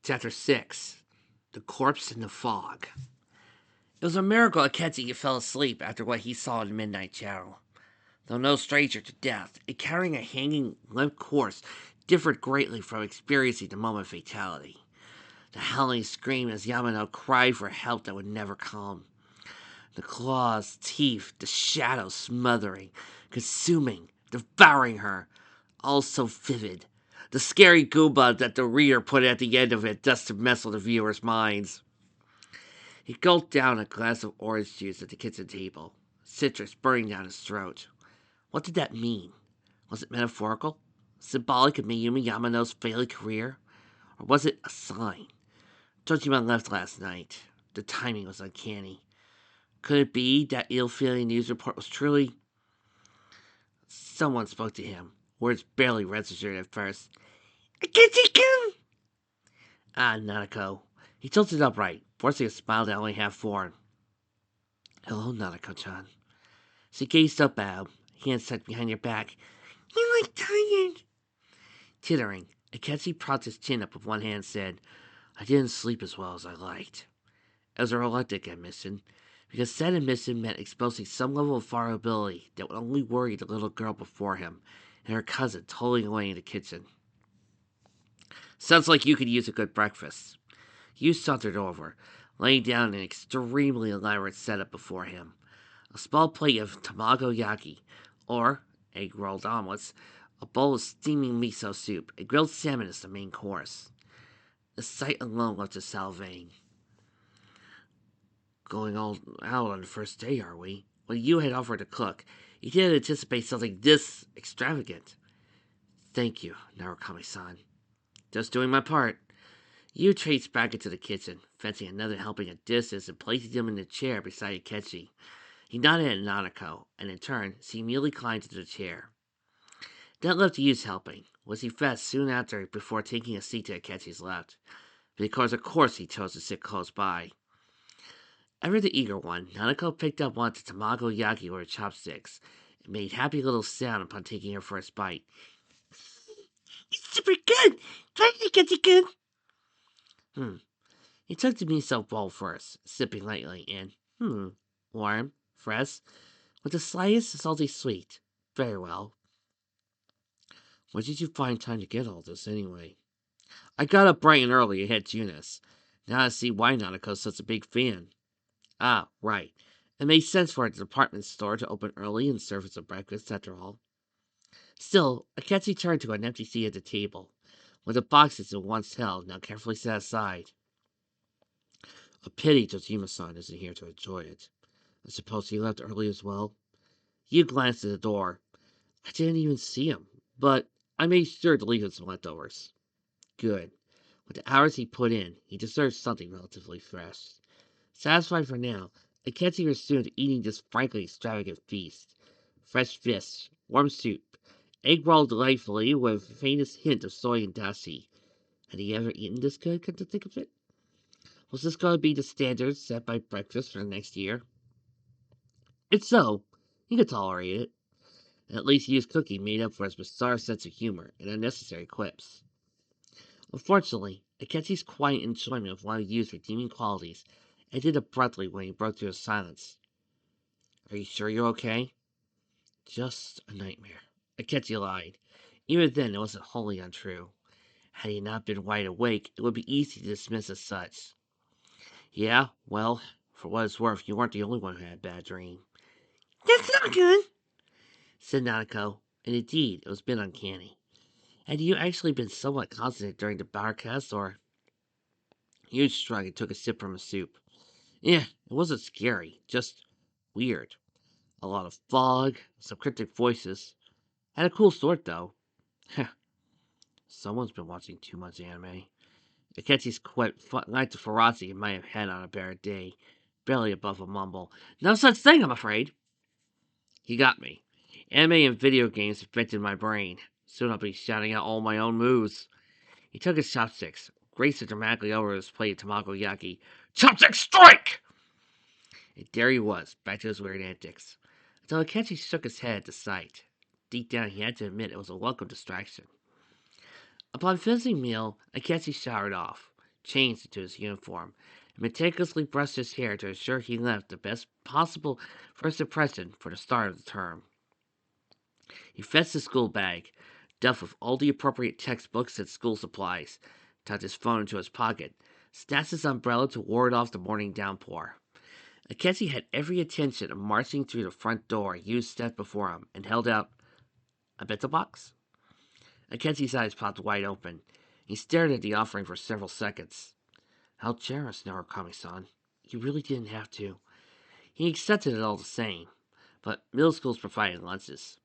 Chapter 6. The Corpse in the Fog. It was a miracle Akechi fell asleep after what he saw in the Midnight Channel. Though no stranger to death, encountering a hanging, limp corpse differed greatly from experiencing the moment of fatality. The howling scream as Yamano cried for help that would never come. The claws, teeth, the shadows smothering, consuming, devouring her, all so vivid. The scary Goomba that the reader put at the end of it just to mess with the viewer's minds. He gulped down a glass of orange juice at the kitchen table, citrus burning down his throat. What did that mean? Was it metaphorical? Symbolic of Mayumi Yamano's failing career? Or was it a sign? Tojima left last night. The timing was uncanny. Could it be that ill-feeling news report was truly... Someone spoke to him. Words barely registered at first. Akechi-kun! Ah, Nanako. He tilted upright, forcing a smile that only half formed. Hello, Nanako-chan. She gazed up at him, hands tucked behind her back. You look tired. Tittering, Akechi propped his chin up with one hand and said, I didn't sleep as well as I liked. It was a reluctant admission, because said admission meant exposing some level of vulnerability that would only worry the little girl before him and her cousin toiling away in the kitchen. Sounds like you could use a good breakfast. You sauntered over, laying down an extremely elaborate setup before him. A small plate of tamago yaki, or egg-rolled omelets, a bowl of steaming miso soup, and grilled salmon as the main course. The sight alone left us salivating. Going all out on the first day, are we? When you had offered to cook, you didn't anticipate something this extravagant. Thank you, Narukami-san. Just doing my part. You traced back into the kitchen, fetching another helping of dishes and placing them in the chair beside Akechi. He nodded at Nanako, and in turn, she immediately climbed into the chair. That left Yu's helping, was he fetched soon after before taking a seat to Akechi's left, because of course he chose to sit close by. Ever the eager one, Nanako picked up one of the tamago yaki with her chopsticks, and made happy little sound upon taking her first bite. It's super good! Try it, Akechi-kun! He took the miso bowl first, sipping lightly, and, warm, fresh, with the slightest salty sweet. Very well. Where did you find time to get all this, anyway? I got up bright and early ahead to Eunice. Now I see why Nanako's such a big fan. Ah, right. It made sense for a department store to open early and serve as a breakfast, after all. Still, Akechi turned to an empty seat at the table, with the boxes it once held now carefully set aside. A pity Tojima-san isn't here to enjoy it. I suppose he left early as well? You glanced at the door. I didn't even see him, but I made sure to leave him some leftovers. Good. With the hours he put in, he deserves something relatively fresh. Satisfied for now, Akechi resumed eating this frankly extravagant feast. Fresh fish, warm soup, egg rolled delightfully with the faintest hint of soy and dashi. Had he ever eaten this good, come to think of it? Was this going to be the standard set by breakfast for the next year? If so, he could tolerate it. At least Yu's cooking made up for his bizarre sense of humor and unnecessary quips. Unfortunately, Akechi's quiet enjoyment of one of Yu's redeeming qualities ended abruptly when he broke through his silence. Are you sure you're okay? Just a nightmare. Akechi lied. Even then, it wasn't wholly untrue. Had he not been wide awake, it would be easy to dismiss as such. Yeah, well, for what it's worth, you weren't the only one who had a bad dream. That's not good, said Nanako, and indeed, it was a bit uncanny. Had you actually been somewhat constant during the broadcast, or... Yu shrugged and took a sip from his soup. Yeah, it wasn't scary, just weird. A lot of fog, some cryptic voices. Had a cool sort, though. Someone's been watching too much anime. Akechi's quite lacked the ferocity he might have had on a bad day, barely above a mumble. No such thing, I'm afraid. He got me. Anime and video games affected my brain. Soon I'll be shouting out all my own moves. He took his chopsticks, raced it dramatically over his plate of tamago yaki. Chopstick strike! And there he was, back to his weird antics. Until Akechi shook his head at the sight. Deep down, he had to admit it was a welcome distraction. Upon finishing meal, Akechi showered off. changed into his uniform, and meticulously brushed his hair to ensure he left the best possible first impression for the start of the term. He fetched his school bag, stuffed with all the appropriate textbooks and school supplies, tucked his phone into his pocket, snatched his umbrella to ward off the morning downpour. Akechi had every intention of marching through the front door used stepped before him and held out a bento box. Akechi's eyes popped wide open. He stared at the offering for several seconds. How generous, Narukami-san. You really didn't have to. He accepted it all the same, but middle schools provided lunches.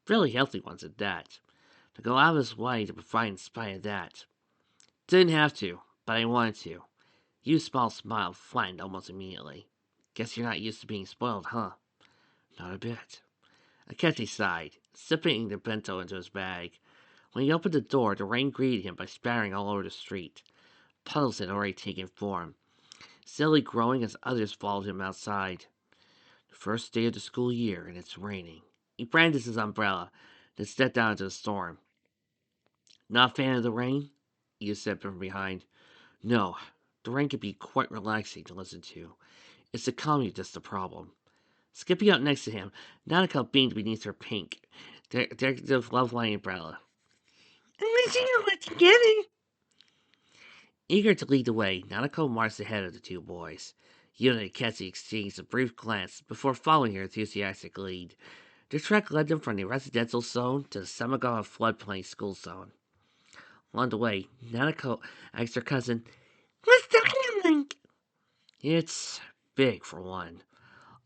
Fairly healthy ones at that. To go out of his way to provide in spite of that. Didn't have to, but I wanted to. Yu's small smile flattened almost immediately. Guess you're not used to being spoiled, huh? Not a bit. Akechi sighed, sipping the bento into his bag. When he opened the door, the rain greeted him by spattering all over the street. Puddles had already taken form, steadily growing as others followed him outside. The first day of the school year, and it's raining. He brandished his umbrella, then stepped out into the storm. Not a fan of the rain? Yu said from behind. No, the rain can be quite relaxing to listen to. It's the comedy that's the problem. Skipping up next to him, Nanako beamed beneath her pink, decorative love-lining umbrella. I'm wishing you were together. Eager to lead the way, Nanako marched ahead of the two boys. Yu and Akechi exchanged a brief glance before following her enthusiastic lead. The trek led them from the residential zone to the Samagawa floodplain school zone. Along the way, Nanako asked her cousin, What's the town like? It's big, for one.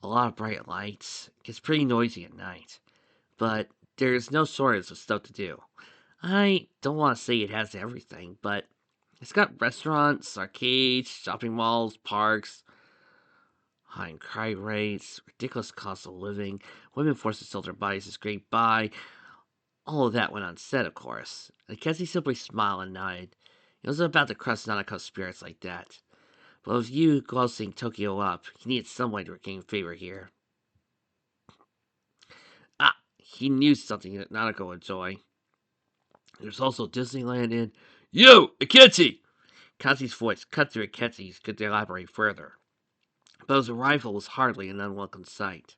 A lot of bright lights. It's pretty noisy at night. But there's no shortage of stuff to do. I don't want to say it has everything, but it's got restaurants, arcades, shopping malls, parks, high crime rates, ridiculous cost of living, women forced to sell their bodies to scrape by. All of that went unsaid, of course. And Kessie simply smiled and nodded. It wasn't about to crush Nanako's spirits like that. But with you glossing Tokyo up, he needed some way to regain favor here. Ah, he knew something that Nanako would enjoy. There's also Disneyland in... You, Akechi! Kazi's voice cut through Akechi's could elaborate further. But his arrival was hardly an unwelcome sight.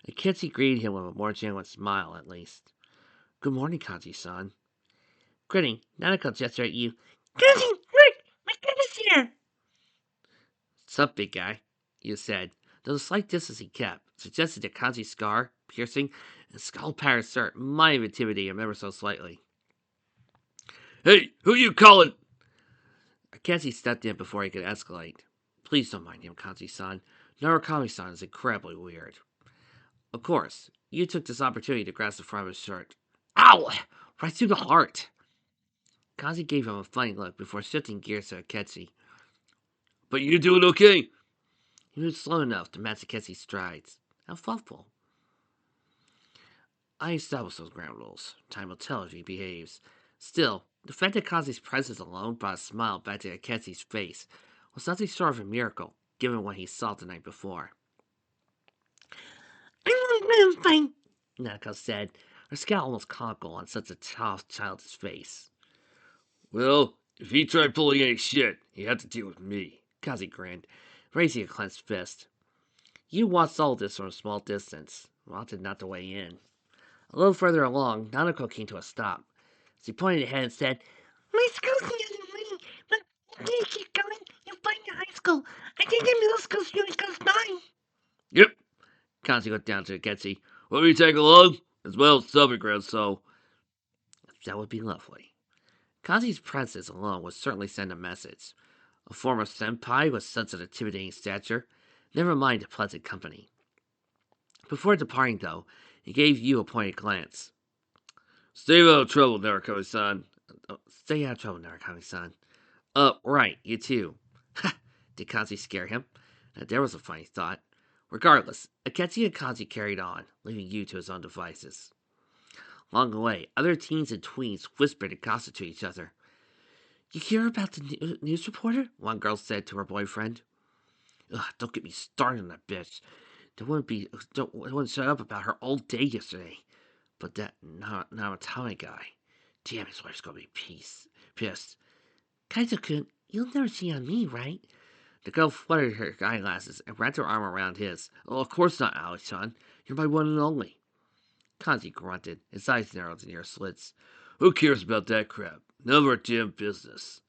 Akechi greeted him with a more genuine smile, at least. Good morning, Kaji-san. Grinning, Nanako gestured at you. Kaji, look! My kid is here! What's up, big guy? You said, though the slight distance he kept suggested that Kaji's scar, piercing, and skull-patterned shirt might have intimidated him ever so slightly. Hey, who you calling? Akechi stepped in before he could escalate. Please don't mind him, Kaji-san. Narukami-san is incredibly weird. Of course, you took this opportunity to grasp the front of his shirt. Ow! Right through the heart! Kazi gave him a funny look before shifting gears to Akechi. But you doing okay? He moved slow enough to match Akechi's strides. How thoughtful. I established those ground rules. Time will tell if he behaves. Still, the fact that Kazi's presence alone brought a smile back to Akechi's face was nothing short of a miracle, given what he saw the night before. I won't let him fight, Nanako said, her scowl almost comical on such a tough, childish face. Well, if he tried pulling any shit, he had to deal with me, Kazi grinned, raising a clenched fist. You watched all this from a small distance, wanted not to weigh in. A little further along, Nanako came to a stop. She pointed ahead and said, My school's the other way, but you can't keep going. You'll find your high school. I think the middle school's really close by. Yep. Kazi looked down to Akechi. Want me to take along? As well as stomping ground, so... That would be lovely. Kazi's presence alone would certainly send a message. A former senpai with such an intimidating stature, never mind a pleasant company. Before departing, though, he gave Yu a pointed glance. Stay out of trouble, Narukami-san. Stay out of trouble, Narukami-san. Right, you too. Ha! Did Kazi scare him? Now, there was a funny thought. Regardless, Akechi and Kazi carried on, leaving Yu to his own devices. Along the way, other teens and tweens whispered and gossiped to each other. You hear about the news reporter? One girl said to her boyfriend. Ugh, don't get me started on that bitch. They wouldn't shut up about her all day yesterday. But that Namatame guy. Damn, his wife's gonna be pissed. Kaizo-kun, You'll never cheat on me, right? The girl fluttered her eyeglasses and wrapped her arm around his. Oh, of course not, Alex-chan. You're my one and only. Kanji grunted, his eyes narrowed to near slits. Who cares about that crap? None of our damn business.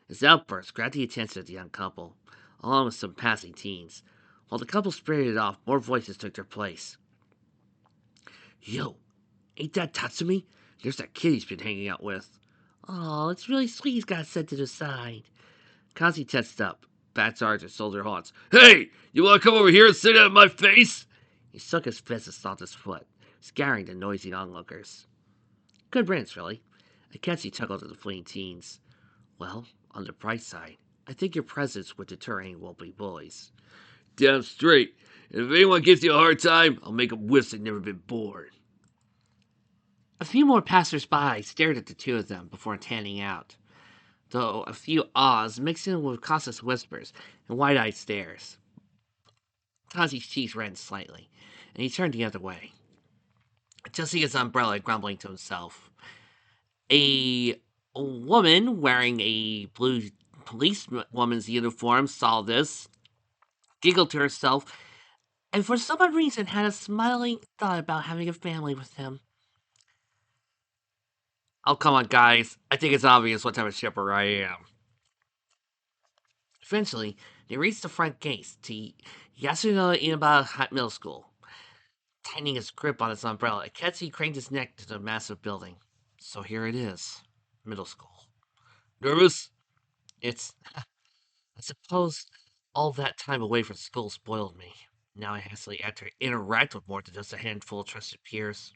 His outburst grabbed the attention of the young couple, along with some passing teens. While the couple spirited off, more voices took their place. Yo, ain't that Tatsumi? There's that kid he's been hanging out with. Oh, it's really sweet he's got set to the side. Kanji tensed up, bats arched and shoulder haunts. Hey, you want to come over here and sit out of my face? He shook his fist and stomped his foot, scaring the noisy onlookers. Good riddance, really. Akechi chuckled to the fleeing teens. Well, on the bright side, I think your presence would deter any will-be bullies. Damn straight. And if anyone gives you a hard time, I'll make them wish they'd never been born. A few more passers-by stared at the two of them before tanning out, though a few ahs mixed in with cautious whispers and wide-eyed stares. Kazi's cheeks reddened slightly, and he turned the other way, adjusting his umbrella and grumbling to himself. A woman wearing a blue policewoman's uniform saw this, giggled to herself, and for some odd reason had a smiling thought about having a family with him. Oh, come on, guys. I think it's obvious what type of shipper I am. Eventually, they reached the front gates to Yasuno Inaba Middle School. Tightening his grip on his umbrella, Akechi craned his neck to the massive building. So here it is. Middle school. Nervous? It's... I suppose all that time away from school spoiled me. Now I actually have to interact with more than just a handful of trusted peers.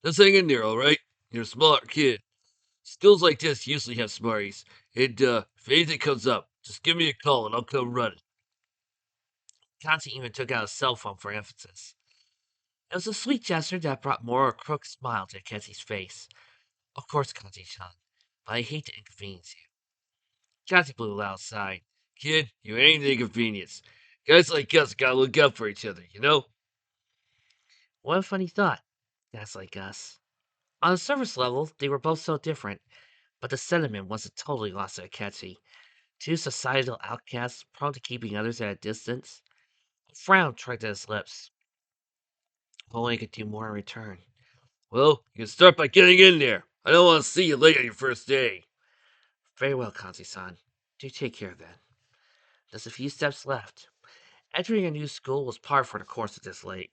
Just hang in there, alright? You're a smart kid. Schools like this usually have smarties. And, if anything comes up, just give me a call and I'll come running. Kanji even took out his cell phone for emphasis. It was a sweet gesture that brought more a crooked smile to Akechi's face. Of course, Kanji-chan, but I hate to inconvenience you. Kanji blew a loud sigh. Kid, you ain't an inconvenience. Guys like us gotta look out for each other, you know? What a funny thought. Guys like us. On the surface level, they were both so different, but the sentiment wasn't totally lost to Akechi. Two societal outcasts prone to keeping others at a distance. A frown tried at his lips. Only could do more in return. Well, you can start by getting in there. I don't want to see you late on your first day. Very well, Kanji-san. Do take care then. There's a few steps left. Entering a new school was par for the course of this late.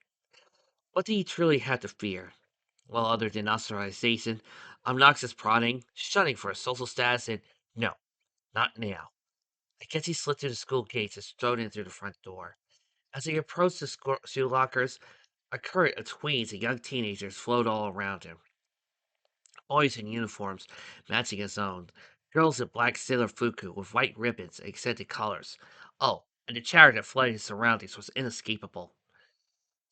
What did he truly have to fear? Well, other than ostracization, obnoxious prodding, shunning for his social status, and no, not now. I guess he slid through the school gates and strode in through the front door. As he approached the shoe lockers, a current of tweens and young teenagers flowed all around him. Boys in uniforms matching his own, girls in black sailor fuku with white ribbons and accented colors. Oh, and the chatter that flooded his surroundings was inescapable.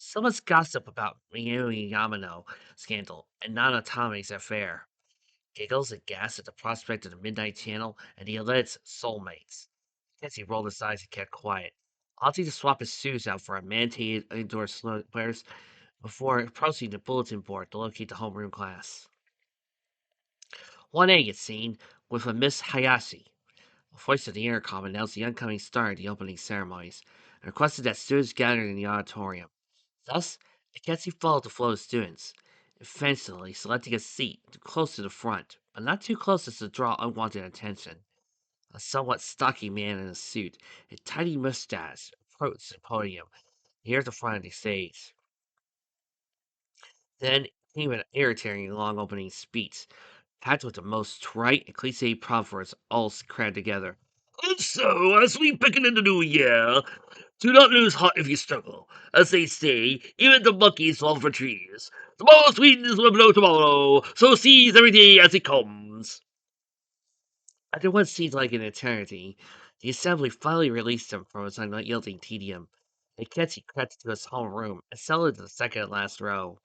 Someone's gossip about Miyu Yamano scandal and Nanatomi's affair. Giggles and gas at the prospect of the Midnight Channel and the alleged soulmates. He rolled his eyes and kept quiet, opting to swap his shoes out for a mandated indoor slippers before approaching the bulletin board to locate the homeroom class. 1A, it's seen, with a Miss Hayashi. A voice of the intercom announced the oncoming star at the opening ceremonies and requested that students gather in the auditorium. Thus, Akechi followed the flow of students, eventually selecting a seat close to the front, but not too close as to draw unwanted attention. A somewhat stocky man in a suit and tiny mustache approached the podium near the front of the stage. Then came an irritating long opening speech, packed with the most trite and cliche proverbs all crammed together. And so, as we begin in the new year, do not lose heart if you struggle. As they say, even the monkeys fall for trees. Tomorrow's winds will blow tomorrow, so seize every day as it comes. After what seemed like an eternity, the assembly finally released him from his unyielding tedium. Akechi crept into his homeroom and settled into the second last row,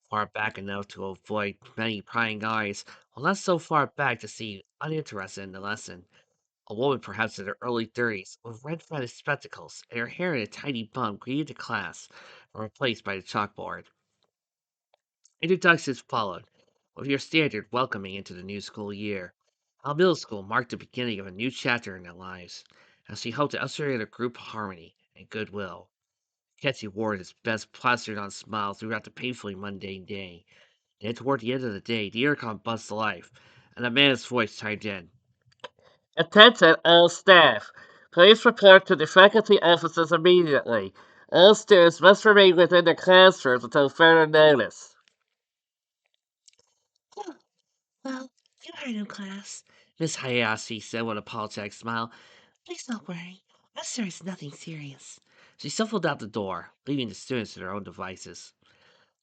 far back enough to avoid many prying eyes, while not so far back to seem uninterested in the lesson. A woman perhaps in her early 30s, with red-fretted spectacles and her hair in a tiny bun greeted the class, and replaced by the chalkboard. Introductions followed, with your standard welcoming into the new school year. Our middle school marked the beginning of a new chapter in their lives, as she hoped to usher in a group of harmony and goodwill. Ketchy wore his best plastered-on smile throughout the painfully mundane day. Then, toward the end of the day, the intercom buzzed to life, and a man's voice chimed in. Attention all staff. Please report to the faculty offices immediately. All students must remain within their classrooms until further notice. Oh, well, you heard him, class, Miss Hayashi said with an apologetic smile. Please don't worry. I'm sure it's nothing serious. She shuffled out the door, leaving the students to their own devices.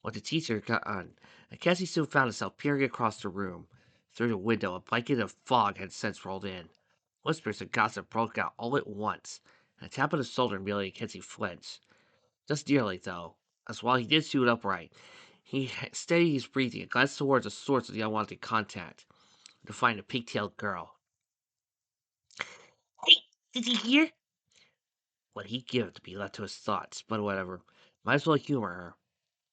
When the teacher got on, Cassie soon found herself peering across the room. Through the window, a blanket of fog had since rolled in. Whispers of gossip broke out all at once, and a tap on the shoulder merely made Cassie flinch. Just nearly, though, as while he did shoot upright, he steadied his breathing and glanced towards the source of the unwanted contact, to find a pigtailed girl. Hey, did you hear? What he'd give to be left to his thoughts, but whatever. Might as well humor her.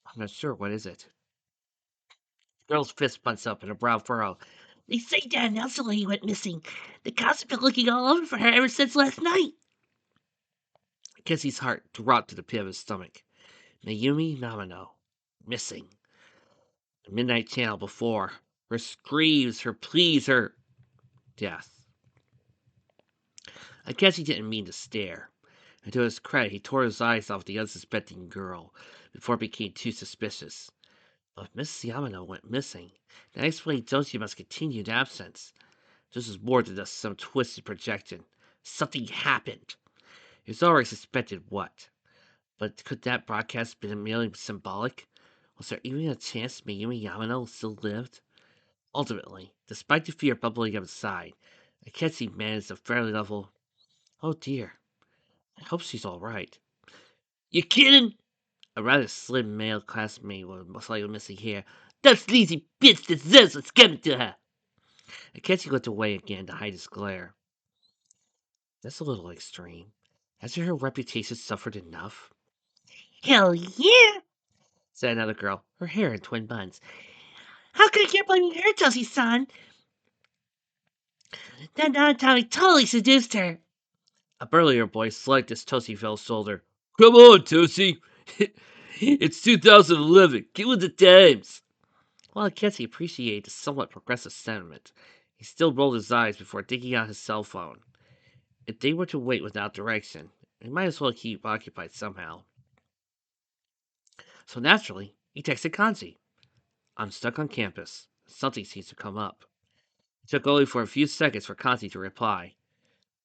I'm not sure. What is it? The girl's fist bunched up and her brow furrowed. They say Dan Nelson lady went missing. The cops have been looking all over for her ever since last night. Kenzie's heart dropped to the pit of his stomach. Mayumi Namino. Missing. The Midnight Channel before. Her screams, her pleas, her death. Kenzie didn't mean to stare. And to his credit, he tore his eyes off the unsuspecting girl before it became too suspicious. But if Miss Yamano went missing, that explained Joshima's continued absence. This was more than just some twisted projection. Something happened. He was already suspected what. But could that broadcast have been merely symbolic? Was there even a chance Mayumi Yamano still lived? Ultimately, despite the fear bubbling up inside, Akechi managed a fairly level, "Oh dear, I hope she's all right." "You kidding?" A rather slim male classmate with slightly missing hair. "That sleazy bitch deserves what's coming to her." Akechi looked away again to hide his glare. That's a little extreme. Hasn't her reputation suffered enough? "Hell yeah," said another girl, her hair in twin buns. "How could I keep blaming her, Toshi-san? That Tommy totally seduced her." A burlier boy slugged his Toshi fell's shoulder. "Come on, Toshi! It's 2011. Get with the times." While Akechi appreciated the somewhat progressive sentiment, he still rolled his eyes before digging out his cell phone. If they were to wait without direction, they might as well keep occupied somehow. So naturally, he texted Kanji. "I'm stuck on campus. Something seems to come up." It took only for a few seconds for Kanji to reply.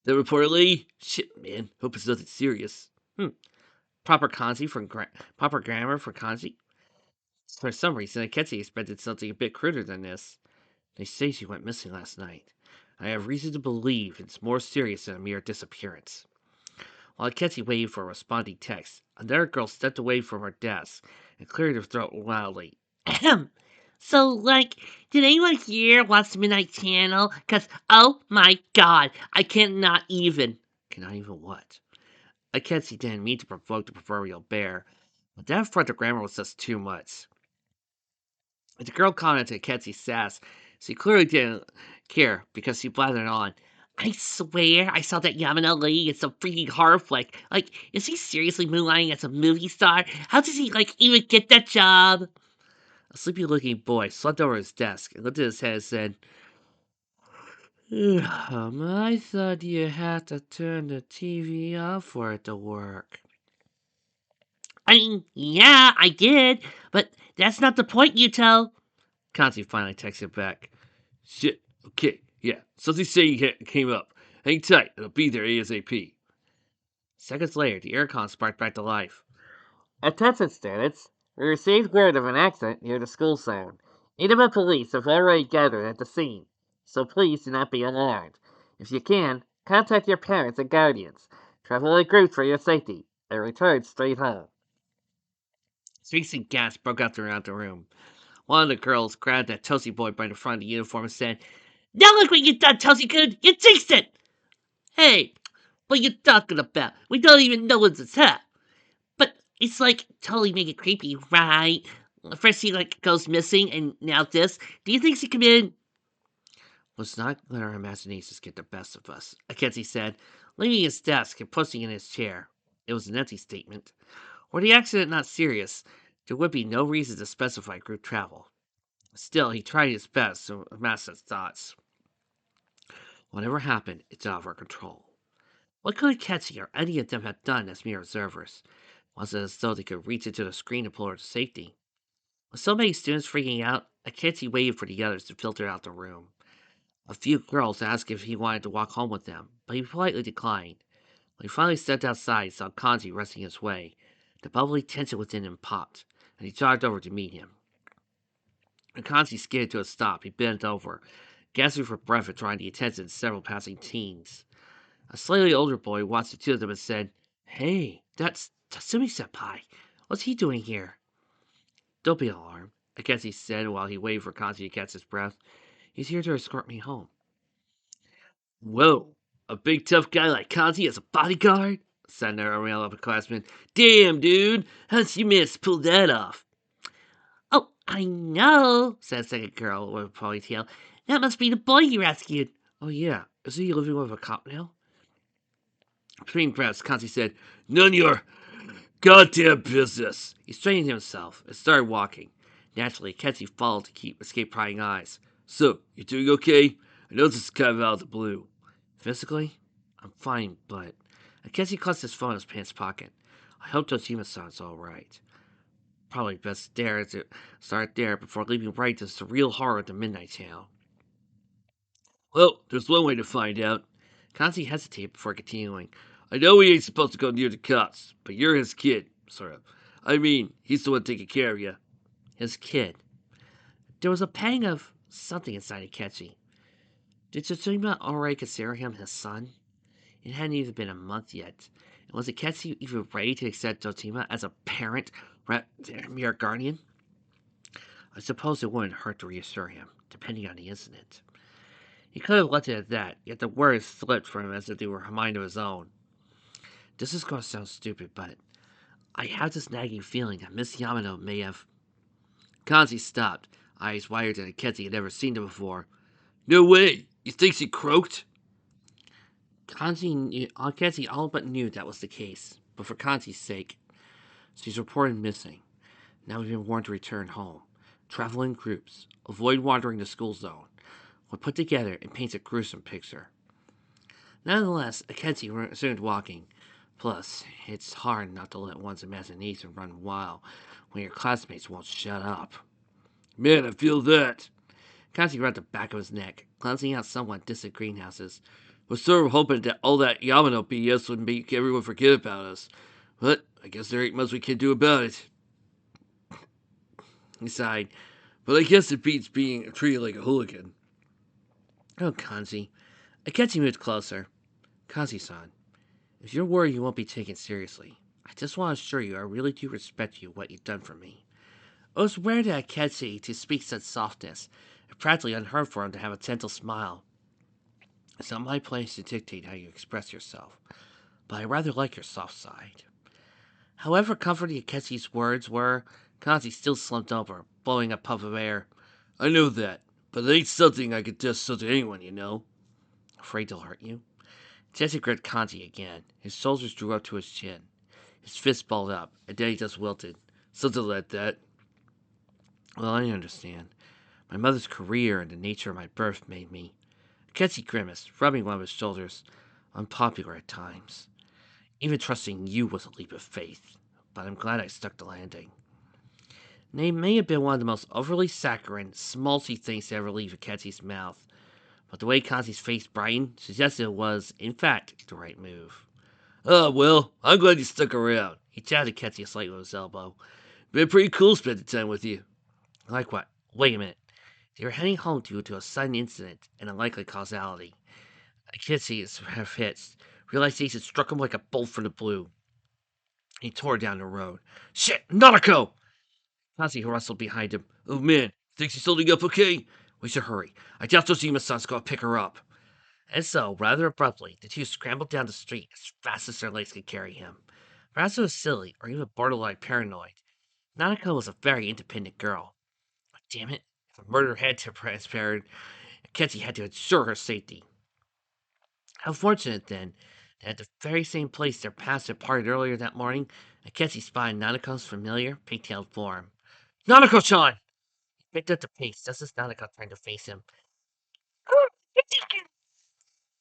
"The report, lady? Shit, man. Hope it's nothing serious." Proper kanji from proper grammar for kanji. For some reason, Akechi expected something a bit cruder than this. "They say she went missing last night. I have reason to believe it's more serious than a mere disappearance." While Akechi waited for a responding text, another girl stepped away from her desk and cleared her throat loudly. "Ahem. So, like, did anyone here watch the Midnight Channel? 'Cause, oh my god, I cannot even." "Cannot even what?" Akechi didn't mean to provoke the proverbial bear, but that front of grammar was just too much. If the girl commented Akechi's sass, she clearly didn't care because she blathered on. "I swear I saw that Yamano lady in some freaking horror flick. Like, is he seriously moonlighting as a movie star? How does he, like, even get that job?" A sleepy-looking boy slumped over his desk and lifted his head and said, I thought you had to turn the TV off for it to work." "I mean, yeah, I did, but that's not the point, Yuto." Kanzi finally texted back. "Shit, okay, yeah, something saying came up. Hang tight, it'll be there ASAP." Seconds later, the aircon sparked back to life. "Attention, students. We received word of an accident near the school zone. Intimate police have already gathered at the scene, so please do not be alarmed. If you can, contact your parents and guardians. Travel in groups for your safety, and return straight home." Shrieks and gasps broke out throughout the room. One of the girls grabbed that Toasty boy by the front of the uniform and said, "Now look what you done, Toasty-kun! You jinxed it!" "Hey, what you talking about? We don't even know what's his hat." "But it's like totally make it creepy, right? First he like goes missing and now this. Do you think she committed—" Let's not let our imaginations get the best of us, Akensi said, leaving his desk and pushing in his chair. It was an empty statement. Were the accident not serious, there would be no reason to specify group travel. Still, he tried his best to amass his thoughts. Whatever happened, it's out of our control. What could Akensi or any of them have done as mere observers? Was it as though they could reach into the screen to pull her to safety? With so many students freaking out, Akensi waited for the others to filter out the room. A few girls asked if he wanted to walk home with them, but he politely declined. When he finally stepped outside and saw Kanji resting his way, the bubbly tension within him popped, and he jogged over to meet him. When Kanji skidded to a stop, he bent over, gasping for breath and drawing the attention of several passing teens. A slightly older boy watched the two of them and said, "Hey, that's Tatsumi-senpai. What's he doing here?" "Don't be alarmed," Akensi said while he waited for Kanji to catch his breath. "He's here to escort me home." "Whoa, a big tough guy like Kanji as a bodyguard?" said another male upperclassman. "Damn, dude, how'd you manage to pull that off?" "Oh, I know," said a second girl with a ponytail. "That must be the boy you rescued." "Oh, yeah. Is he living with a cop now?" Between breaths, Kanji said, "None of your goddamn business." He straightened himself and started walking. Naturally, Kenzie followed to escape prying eyes. "So, you doing okay? I know this is kind of out of the blue." "Physically? I'm fine, but..." Kenzie clutched his phone in his pants pocket. "I hope Dojima-san's alright. Probably best to start there before leaving right to the surreal horror of the Midnight Town." "Well, there's one way to find out." Kanzi hesitated before continuing. "I know he ain't supposed to go near the cops, but you're his kid, sort of. I mean, he's the one taking care of you." His kid. There was a pang of something inside of Ketchy. Did Tsushima already consider him his son? It hadn't even been a month yet. And was Ketchy even ready to accept Tsushima as a parent, mere guardian? I suppose it wouldn't hurt to reassure him, depending on the incident. He could have left it at that, yet the words slipped from him as if they were a mind of his own. This is going to sound stupid, but I have this nagging feeling that Miss Yamano may have... Kanzi stopped, eyes wider than Kenzie had ever seen them before. "No way! You think she croaked?" Kenzie all but knew that was the case, but for Kanzi's sake, she's reported missing. Now we've been warned to return home. Travel in groups. Avoid wandering the school zone. When put together, it paints a gruesome picture. Nonetheless, Akensi resumed walking. Plus, it's hard not to let one's imagination run wild when your classmates won't shut up. "Man, I feel that." Kanji rubbed the back of his neck, glancing out somewhat distant greenhouses. "Was sort of hoping that all that Yamano BS would make everyone forget about us. But I guess there ain't much we can do about it." He sighed. "But I guess it beats being treated like a hooligan." "Oh, Kanji." Akensi moved closer. "Kanji-san, if you're worried you won't be taken seriously, I just want to assure you I really do respect you what you've done for me." It was rare to Akechi to speak such softness, and practically unheard for him to have a gentle smile. "It's not my place to dictate how you express yourself, but I rather like your soft side." However comforting Akechi's words were, Kanji still slumped over, blowing a puff of air. "I know that, but it ain't something I could just so to anyone, you know." "Afraid they'll hurt you?" Jesse gripped Kanji again. His shoulders drew up to his chin. His fist balled up, and then he just wilted. "Something like that." "Well, I understand. My mother's career and the nature of my birth made me..." Kenzie grimaced, rubbing one of his shoulders. "Unpopular at times. Even trusting you was a leap of faith, but I'm glad I stuck the landing." Name may have been one of the most overly saccharine, schmaltzy things to ever leave Kenzie's mouth, but the way Kenzie's face brightened suggested it was, in fact, the right move. "Oh, well, I'm glad you stuck around." He jabbed Kenzie slightly with his elbow. "Been pretty cool spending time with you." "Like what? Wait a minute." They were heading home due to a sudden incident and unlikely causality. Kitsy's half hits. Realization struck him like a bolt from the blue. He tore down the road. "Shit! Nautico!" Kazi rustled behind him. "Oh man, thinks she's holding up okay? We should hurry. I doubt Dojima-san's gonna pick her up." And so, rather abruptly, the two scrambled down the street as fast as their legs could carry him. Perhaps it was silly, or even borderline paranoid. Nanako was a very independent girl. But damn it, if a murder had transpired Akechi had to ensure her safety. How fortunate, then, that at the very same place their paths had parted earlier that morning, Akechi spotted Nanako's familiar, pigtailed form. Nanako-chan! He picked up the pace just as Nanako turned to face him.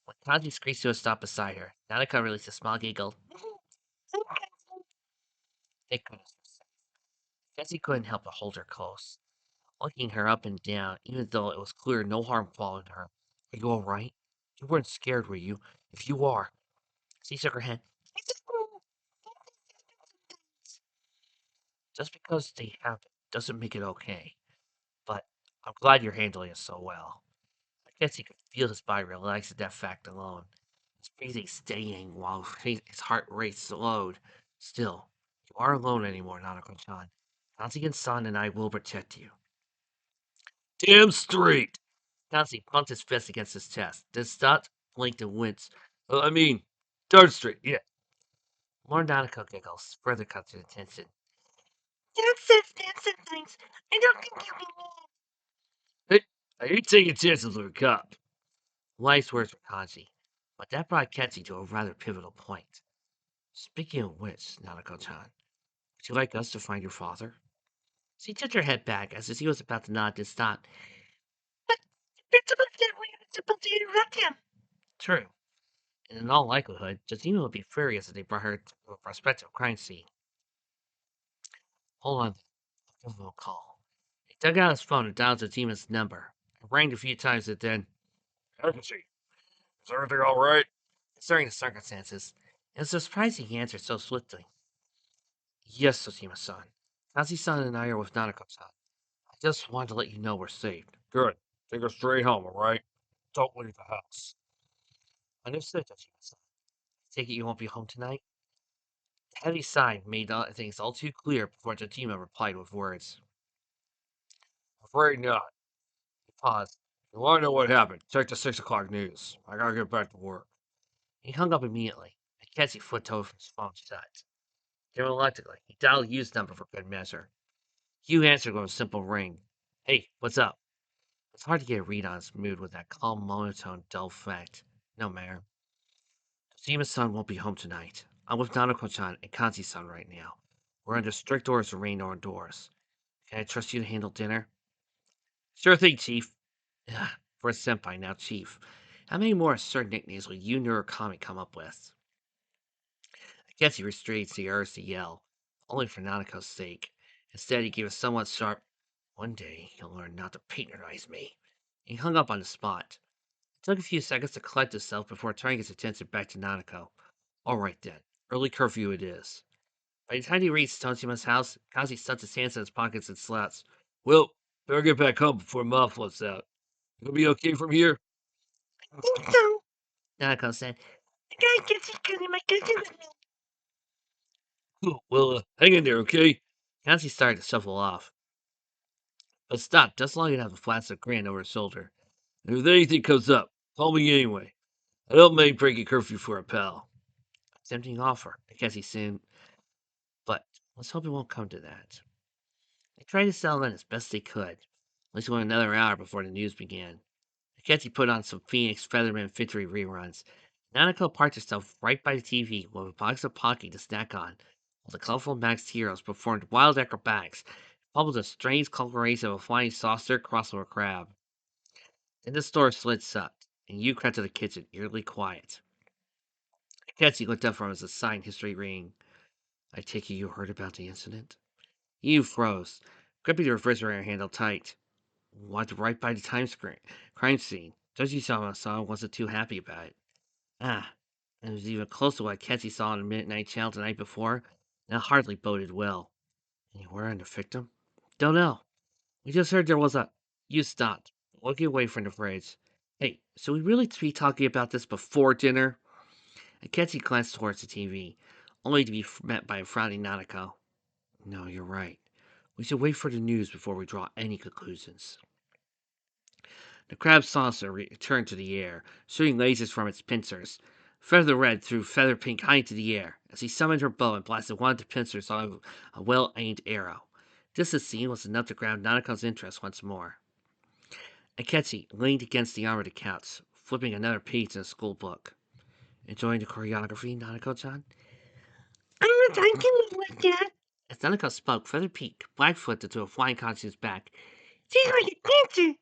When Kaji screeched to a stop beside her, Nanako released a small giggle. Thank goodness for safe. Akechi couldn't help but hold her close, looking her up and down, even though it was clear no harm followed her. Are you all right? You weren't scared, were you? If you are. She shook her head. Just because they happen doesn't make it okay. But I'm glad you're handling it so well. I guess he could feel his body relax at that fact alone. His breathing steadying while his heart rate slowed. Still, you aren't alone anymore, Nanako-chan. Kanzi-san and I will protect you. Damn straight! Kanzi pumped his fist against his chest, then stopped, blinked, and winced. I mean, darn straight, yeah. More Nanako giggles, further cut to the tension. Don't say fancy things. I don't think you mean. Hey, I ain't taking chances with a cop. Wise words for Kanji, but that brought Ketsu to a rather pivotal point. Speaking of which, Nanako-chan, would you like us to find your father? She tipped her head back as if he was about to nod to stop. But Principal said we were supposed to interrupt him. True, and in all likelihood, Jazima would be furious if they brought her to a prospective crime scene. Hold on, I'll give him a call. He dug out his phone and dialed Jazima's number. It rang a few times and then, Agency, is everything all right? Considering the circumstances, it was surprising he answered so swiftly. Yes, Tsushima-san. Kazi-san and I are with Nanako-san. I just wanted to let you know we're safe. Good. Take her straight home, all right? Don't leave the house. Understood, Tsushima-san. Take it you won't be home tonight? The heavy sigh made things all too clear before Tajima replied with words. Afraid not. He paused. If you want to know what happened, check the 6 o'clock news. I gotta get back to work. He hung up immediately, and Ketsu flipped over his phone shut. Then reluctantly, he dialed Yu's number for good measure. Hugh answered with a simple ring. Hey, what's up? It's hard to get a read on his mood with that calm, monotone, dull fact. No, matter. Tsujima's-san won't be home tonight. I'm with Nanako-chan and Kanzi-san right now. We're under strict orders to remain indoors. Can I trust you to handle dinner? Sure thing, Chief. Ugh, for a senpai, now Chief. How many more absurd nicknames will you Murakami come up with? I guess he restrained the urge to yell, only for Nanako's sake. Instead, he gave a somewhat sharp, "One day you'll learn not to patronize me." He hung up on the spot. It took a few seconds to collect himself before turning his attention back to Nanako. All right then, early curfew it is. By the time he reached Tonchima's house, Kazi stuffed his hands in his pockets and slaps. Well, better get back home before Mom flips out. You'll be okay from here? I think so, Nanako said. I gotta get you my cousin with me. Cool. Well, hang in there, okay? Kazi started to shuffle off, but stopped just long enough to flash a grin over his shoulder. If anything comes up, call me anyway. I don't mind breaking curfew for a pal. Tempting offer, I guess he soon, but let's hope it won't come to that. They tried to settle in as best they could. At least went another hour before the news began. Akechi put on some Phoenix Featherman Victory reruns. Nanako parked herself right by the TV with a box of Pocky to snack on, while the colorful Max heroes performed wild acrobatics, followed a strange coloration of a flying saucer crossed with a crab. Then the store slid shut, and you crept to the kitchen, eerily quiet. Akechi looked up from his assigned history reading. I take it you heard about the incident? You froze, gripping the refrigerator handle tight. Walked right by the crime scene. Toji-sama wasn't too happy about it. Ah, and it was even close to what Ketchy saw in the Midnight Channel the night before. That hardly boded well. And you weren't the victim? Don't know. We just heard there was a. You stopped, looking away from the fridge. Hey, should we really be talking about this before dinner? And Ketchy glanced towards the TV, only to be met by a frowning Nanako. No, you're right. We should wait for the news before we draw any conclusions. The crab saucer returned to the air, shooting lasers from its pincers. Feather Red threw Feather Pink high into the air as he summoned her bow and blasted one of the pincers on a well aimed arrow. This scene was enough to grab Nanako's interest once more. Akechi leaned against the arm of the couch, flipping another page in a school book. Enjoying the choreography, Nanako-chan? I can live with that. As Nanako spoke, Feather Peak black-flipped into a flying costume's back. She's like a dancer!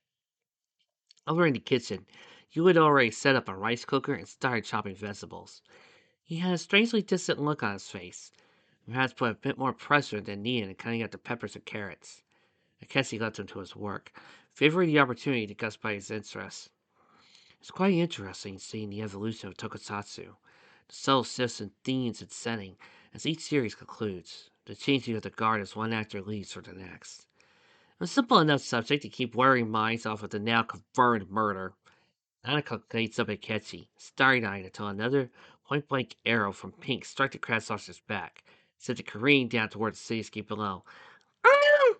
Over in the kitchen, Yu had already set up a rice cooker and started chopping vegetables. He had a strangely distant look on his face, perhaps put a bit more pressure than needed in cutting up the peppers and carrots. Akechi left him to his work, favoring the opportunity to gust by his interests. It's quite interesting seeing the evolution of tokusatsu, the subtle shifts in themes and setting as each series concludes, the changing of the guard as one actor leaves for the next. A simple enough subject to keep wearing minds off of the now confirmed murder. Annika glanced up at Ketchy, starry-eyed until another point-blank arrow from Pink struck the Crassoster's back, sent it careening down toward the cityscape below. Oh no!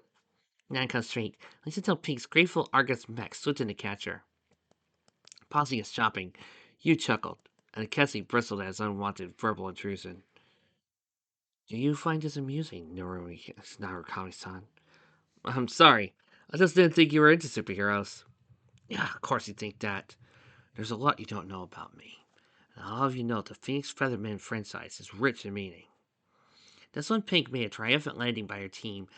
Nanka shrieked, at least until Pink's grateful Argus mech swooped in to catch her. Pausing his chopping, Yu chuckled, and Ketchy bristled at his unwanted verbal intrusion. Do you find this amusing, Narukami-san? I'm sorry. I just didn't think you were into superheroes. Yeah, of course you think that. There's a lot you don't know about me. And I'll have you know the Phoenix Featherman franchise is rich in meaning. That's when Pink made a triumphant landing by her team.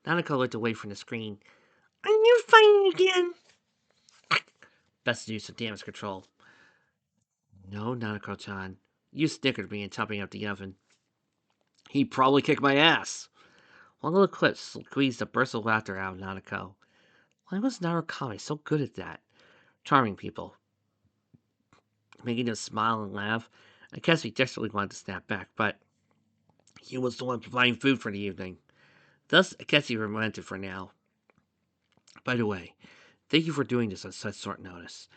Nanako looked away from the screen. Are you fighting again? Best to do some damage control. No, Nanako-chan. You snickered me in topping up the oven. He'd probably kick my ass. One little clip squeezed a burst of laughter out of Nanako. Why was Narukami so good at that? Charming people, making them smile and laugh. I guess we desperately wanted to snap back, but he was the one providing food for the evening. Thus, I guess he relented for now. By the way, thank you for doing this on such short notice.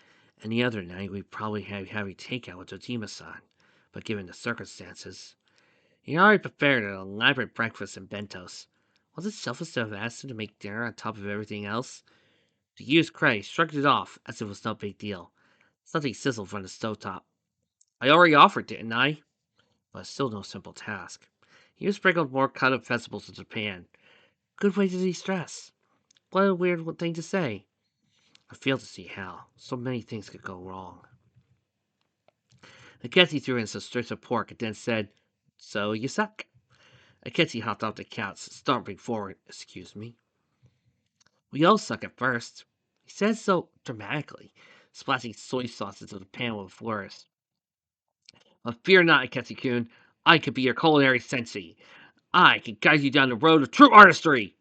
Any other night, we'd probably have heavy takeout with Ojima-san, but given the circumstances, he already prepared an elaborate breakfast and bentos. Was it selfish to have asked him to make dinner on top of everything else? The used Cries shrugged it off as if it was no big deal. Something sizzled from the stovetop. I already offered, didn't I? But it's still no simple task. He sprinkled more cut up vegetables into the pan. Good way to de-stress. What a weird thing to say. I fail to see how. So many things could go wrong. Akechi threw in some strips of pork and then said, So you suck? Akechi hopped off the couch, stomping forward. Excuse me? We all suck at first. He said so dramatically, splashing soy sauce into the pan with a flourish. But fear not, Akechi-kun. I could be your culinary sensei. I can guide you down the road of true artistry.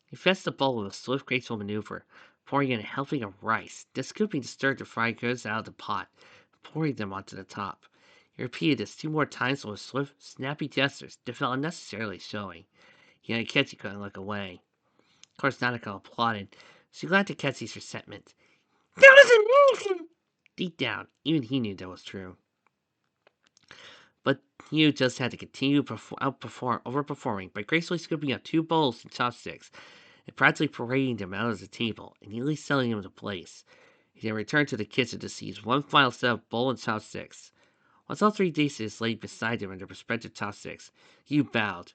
He fetched the bowl with a swift, graceful maneuver, pouring in a helping of rice, then scooping the stirred fried goods out of the pot, and pouring them onto the top. He repeated this 2 more times with swift, snappy gestures that felt unnecessarily showing. Yet Akechi couldn't look away. Of course, Nanako applauded. She laughed at Akechi's resentment. That was amazing! Deep down, even he knew that was true. But you just had to continue overperforming by gracefully scooping up 2 bowls and chopsticks and practically parading them out of the table and neatly setting them into place. He then returned to the kitchen to seize one final set of bowl and chopsticks. Once all 3 dishes laid beside him in their respective chopsticks, you bowed.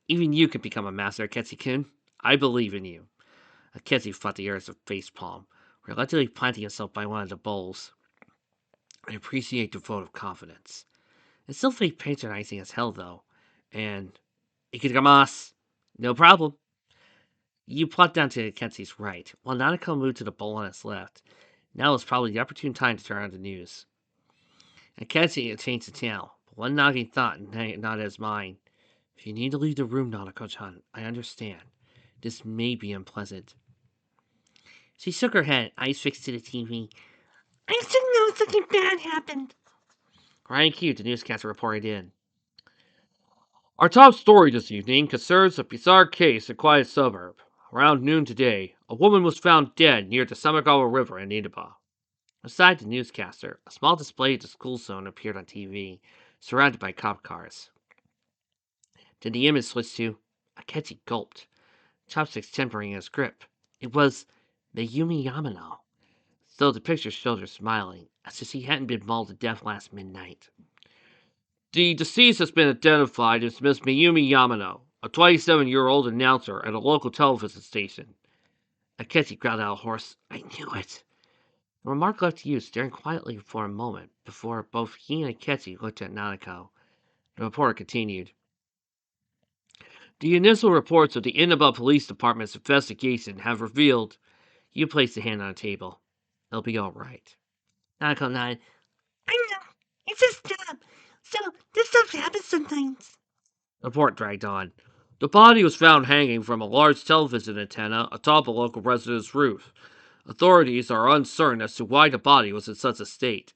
Even you can become a master, Akechi-kun. I believe in you. Akechi fought the earth with facepalm, reluctantly planting himself by one of the bowls. I appreciate the vote of confidence. It's still fake patronizing as hell, though. And Ikitagamas! No problem. You plopped down to Akechi's right, while Nanako moved to the bowl on his left. Now was probably the opportune time to turn on the news. Akechi had changed the channel, but one nagging thought not as mine. If you need to leave the room, Nanako-chan, I understand. This may be unpleasant. She shook her head, eyes fixed to the TV. I should know something bad happened. Ryan Q, the newscaster, reported in. Our top story this evening concerns a bizarre case in quiet suburb. Around noon today, a woman was found dead near the Samagawa River in Inaba. Beside the newscaster, a small display of the school zone appeared on TV, surrounded by cop cars. Then the image switched to Akechi gulped, chopsticks tempering his grip. It was Mayumi Yamano, though the picture showed her smiling, as if she hadn't been mauled to death last midnight. The deceased has been identified as Miss Mayumi Yamano, a 27-year-old announcer at a local television station. Akechi growled out hoarse. I knew it. The remark left you staring quietly for a moment before both he and Akechi looked at Nanako. The reporter continued. The initial reports of the Inaba Police Department's investigation have revealed. You placed a hand on the table. It'll be all right. Nanako nodded. I know. It's his job. So, this stuff happens sometimes. The report dragged on. The body was found hanging from a large television antenna atop a local resident's roof. Authorities are uncertain as to why the body was in such a state.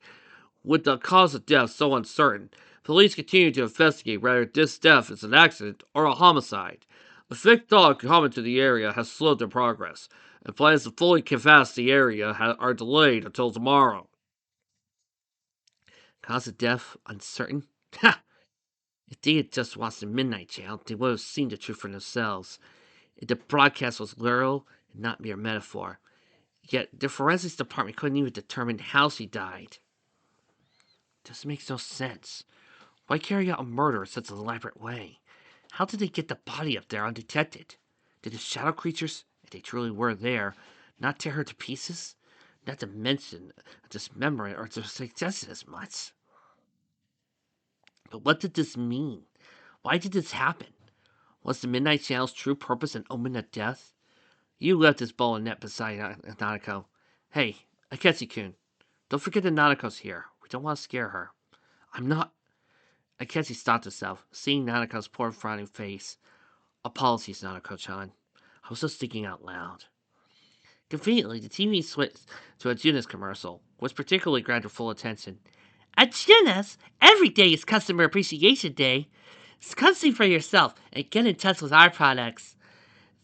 With the cause of death so uncertain, police continue to investigate whether this death is an accident or a homicide. A thick dog coming to the area has slowed their progress, and plans to fully canvass the area are delayed until tomorrow. Cause of death uncertain? Ha! If they had just watched the Midnight Channel, they would have seen the truth for themselves. If the broadcast was literal and not mere metaphor. Yet the forensics department couldn't even determine how she died. This makes no sense. Why carry out a murder in such an elaborate way? How did they get the body up there undetected? Did the shadow creatures, if they truly were there, not tear her to pieces? Not to mention dismember it or to suggest it as much. But what did this mean? Why did this happen? Was the Midnight Channel's true purpose an omen of death? You left his bowl and net beside Nanako. Hey, Akechi-kun, don't forget that Nanako's here. We don't want to scare her. I'm not. Akechi stopped himself, seeing Nanako's poor frowning face. Apologies, Nanako-chan. I was just thinking out loud. Conveniently, the TV switched to a Junas commercial, which particularly grabbed her full attention. At Junas, every day is Customer Appreciation Day. Come see for yourself and get in touch with our products.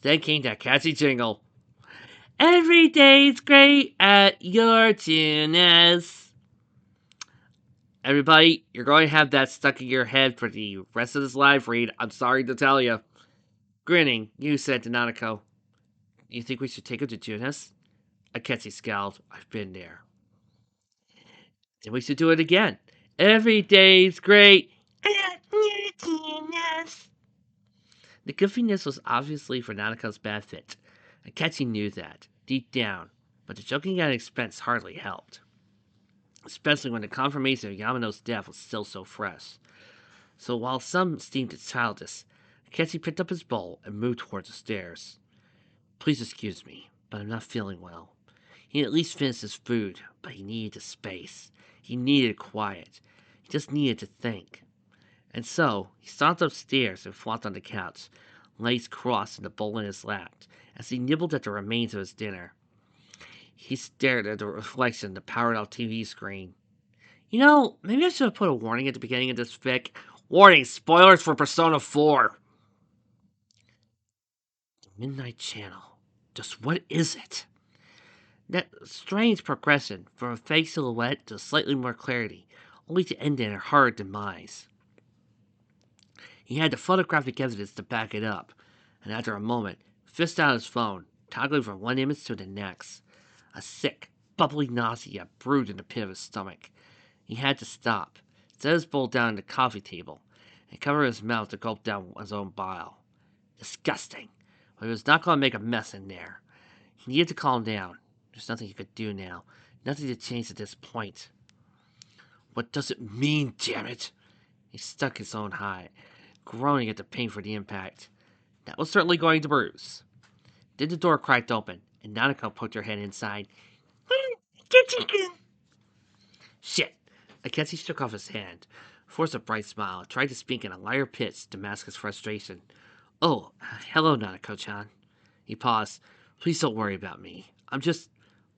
Then came that catchy jingle. Every day's great at your Junas. Everybody, you're going to have that stuck in your head for the rest of this live read. I'm sorry to tell you. Grinning, you said to Nanako, You think we should take him to Junas? Akechi scowled. I've been there. Then we should do it again. Every day's great at your Junas. The goofiness was obviously for Nanako's benefit. Akechi knew that, deep down, but the joking at expense hardly helped. Especially when the confirmation of Yamano's death was still so fresh. So while some esteemed it childish, Akechi picked up his bowl and moved towards the stairs. Please excuse me, but I'm not feeling well. He at least finished his food, but he needed the space. He needed quiet. He just needed to think. And so, he stomped upstairs and flopped on the couch, legs crossed and the bowl in his lap, as he nibbled at the remains of his dinner. He stared at the reflection of the powered-out TV screen. You know, maybe I should have put a warning at the beginning of this fic. Warning, spoilers for Persona 4! The Midnight Channel. Just what is it? That strange progression from a fake silhouette to slightly more clarity, only to end in a horrid demise. He had the photographic evidence to back it up, and after a moment, fished out his phone, toggling from one image to the next. A sick, bubbly nausea brewed in the pit of his stomach. He had to stop, set his bowl down on the coffee table, and cover his mouth to gulp down his own bile. Disgusting, but he was not going to make a mess in there. He needed to calm down. There's nothing he could do now, nothing to change at this point. What does it mean, damn it? He stuck his own high, groaning at the pain for the impact. That was certainly going to bruise. Then the door cracked open, and Nanako poked her head inside. Shit! Akechi shook off his hand, forced a bright smile, and tried to speak in a lighter pitch to mask his frustration. Oh, hello, Nanako-chan. He paused. Please don't worry about me. I'm just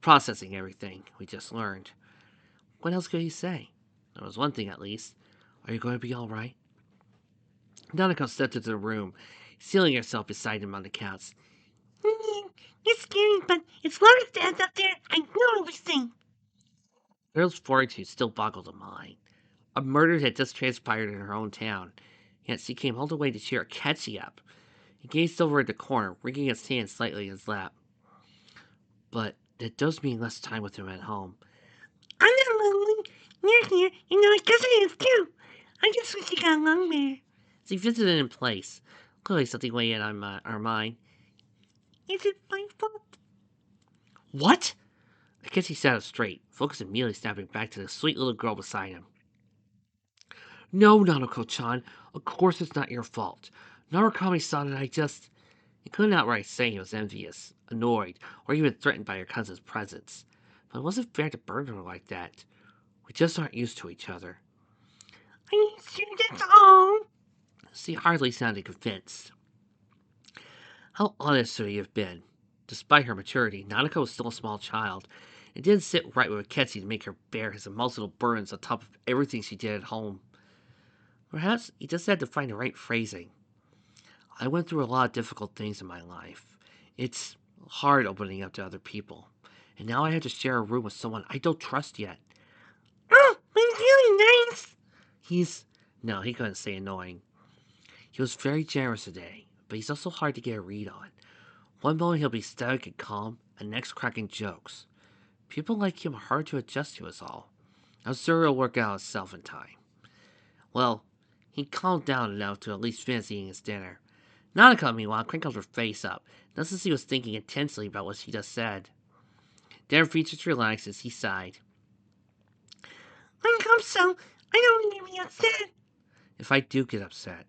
processing everything we just learned. What else could he say? There was one thing, at least. Are you going to be all right? Nanako stepped into the room, sealing herself beside him on the couch. It's scary, but as long as Dad's up there, I know everything. The girl's fortitude still boggled the mind. A murder had just transpired in her own town, yet she came all the way to cheer Akechi up. He gazed over at the corner, wringing his hand slightly in his lap. But that does mean less time with him at home. I'm not lonely. You're here, and I guess I am too. I just wish you got along better. She visited in place. Clearly something weighed in on our mind. Is it my fault? What? I guess he sat up straight, focus immediately snapping back to the sweet little girl beside him. No, Nanako-chan, of course it's not your fault. Narukami-san and I just... He couldn't outright say he was envious, annoyed, or even threatened by her cousin's presence. But it wasn't fair to burden her like that. We just aren't used to each other. Are you sure that's all? She hardly sounded convinced. How honest should he have been? Despite her maturity, Nanako was still a small child. It didn't sit right with Ketsu to make her bear his emotional burdens on top of everything she did at home. Perhaps he just had to find the right phrasing. I went through a lot of difficult things in my life. It's hard opening up to other people. And now I have to share a room with someone I don't trust yet. Oh, but he's really nice. No, he couldn't say annoying. He was very generous today, but he's also hard to get a read on. One moment he'll be stoic and calm, and next cracking jokes. People like him are hard to adjust to, is all. I'm sure it'll work out itself in time. Well, he calmed down enough to at least finish eating his dinner. Nanako, meanwhile, crinkled her face up, just as he was thinking intensely about what she just said. Then her features relaxed as he sighed. I hope so. I don't need to be upset. If I do get upset,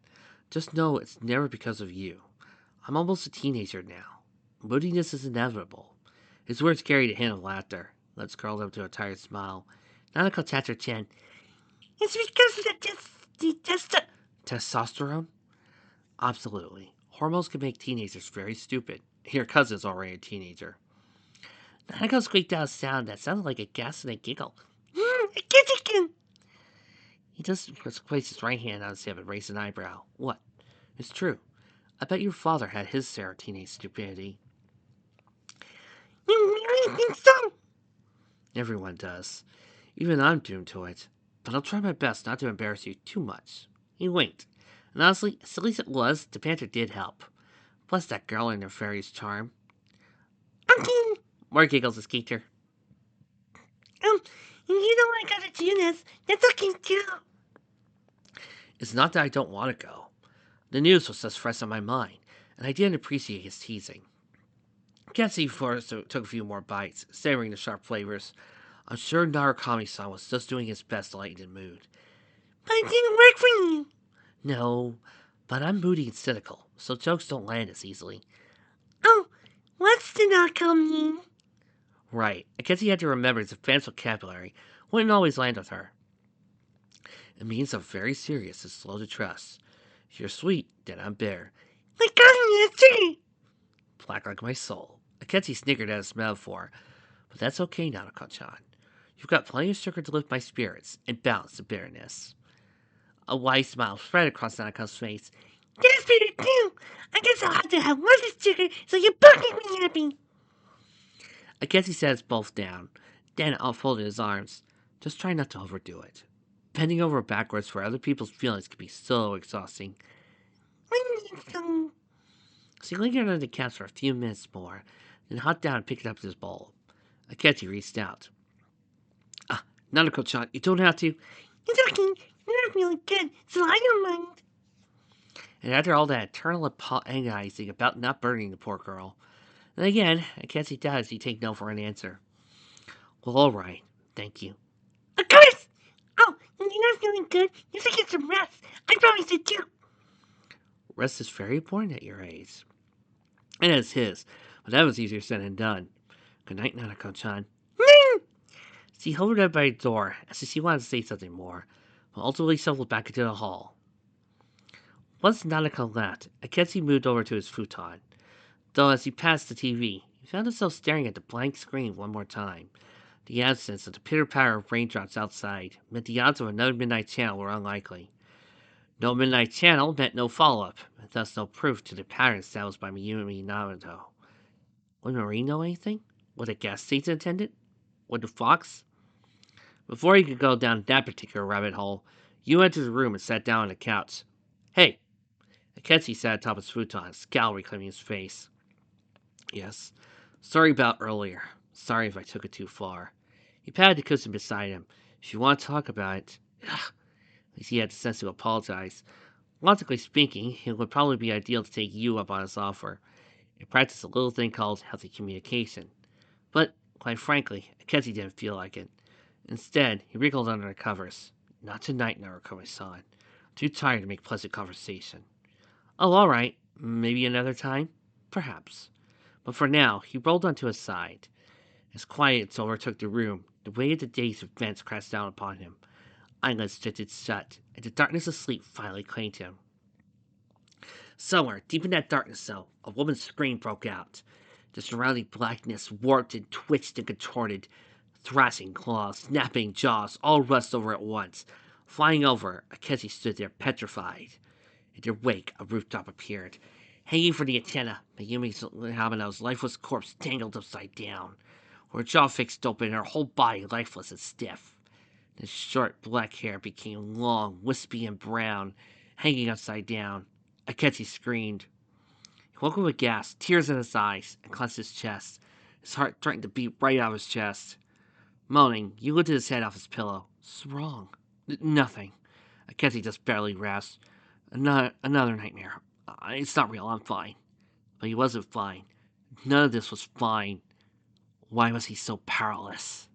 just know it's never because of you. I'm almost a teenager now. Moodiness is inevitable. His words carried a hint of laughter. Lips curled up to a tired smile. Nanako tapped her chin. It's because of the testosterone? Absolutely. Hormones can make teenagers very stupid. Your cousin's already a teenager. Nanako squeaked out a sound that sounded like a gasp and a giggle. A kitchen! He just placed his right hand on his hip and raised an eyebrow. What? It's true. I bet your father had his share of teenage stupidity. You really think so? Everyone does. Even I'm doomed to it. But I'll try my best not to embarrass you too much. He winked. And honestly, as silly as it was, the panther did help. Plus that girl and her fairy's charm. Okay. More giggles escaped her. You know I gotta do this. That's okay too. It's not that I don't want to go. The news was just fresh on my mind, and I didn't appreciate his teasing. Ketsu first took a few more bites, savoring the sharp flavors. I'm sure Narukami-san was just doing his best to lighten the mood. But it didn't work for you. No, but I'm moody and cynical, so jokes don't land as easily. Oh, what's the Narukami mean? Right, I guess he had to remember his advanced vocabulary wouldn't always land with her. It means I'm very serious and slow to trust. If you're sweet, then I'm bitter. My cousin is too. Black like my soul. Akechi snickered at his metaphor, but that's okay, Nanako-chan. You've got plenty of sugar to lift my spirits and balance the bitterness. A wide smile spread across Nanako's face. That's bitter too. I guess I'll have to have less sugar so you both make me happy. Akechi set us both down, then unfolded his arms. Just try not to overdo it. Bending over backwards for other people's feelings can be so exhausting. She lingered on the couch for a few minutes more, then hopped down and picked up his bowl. Akechi reached out. Nanako-chan, you don't have to. It's okay. You're feeling good, so I don't mind. And after all that eternal agonizing about not burning the poor girl, then again, Akechi doubted he'd take no for an answer. Well, all right. Thank you. Of course! Oh, and you're not feeling good. You should get some rest. I promised it too. Rest is very important at your age. And it's his, but that was easier said than done. Good night, Nanako-chan. She hovered up by the door as if she wanted to say something more, but ultimately shuffled back into the hall. Once Nanako left, Akechi moved over to his futon. Though as he passed the TV, he found himself staring at the blank screen one more time. The absence of the pitter-patter of raindrops outside meant the odds of another Midnight Channel were unlikely. No Midnight Channel meant no follow-up, and thus no proof to the pattern established by Miyumi Namato. Would Marie know anything? Would a gas station attendant? Would the fox? Before he could go down that particular rabbit hole, you entered the room and sat down on the couch. Hey! Akechi sat atop his futon, a scowl reclaiming his face. Yes. Sorry about earlier. Sorry if I took it too far. He patted the cushion beside him. If you want to talk about it... At least he had the sense to apologize. Logically speaking, it would probably be ideal to take you up on his offer and practice a little thing called healthy communication. But, quite frankly, Akechi didn't feel like it. Instead, he wriggled under the covers. Not tonight, Narukami-san. Too tired to make pleasant conversation. Oh, all right. Maybe another time? Perhaps. But for now, he rolled onto his side. As quiet overtook the room, the weight of the day's events crashed down upon him. Eyelids drifted shut, and the darkness of sleep finally claimed him. Somewhere, deep in that darkness, though, a woman's scream broke out. The surrounding blackness warped and twitched and contorted. Thrashing claws, snapping jaws, all rushed over at once. Flying over, Akechi stood there petrified. In their wake, a rooftop appeared. Hanging from the antenna, Mayumi Hamano's lifeless corpse dangled upside down. Her jaw fixed open and her whole body lifeless and stiff. His short black hair became long, wispy, and brown, hanging upside down. Akechi screamed. He woke up with a gasp, tears in his eyes, and clenched his chest. His heart threatened to beat right out of his chest. Moaning, he lifted his head off his pillow. What's wrong? Nothing. Akechi just barely rasped. Another nightmare. It's not real, I'm fine. But he wasn't fine. None of this was fine. Why was he so powerless?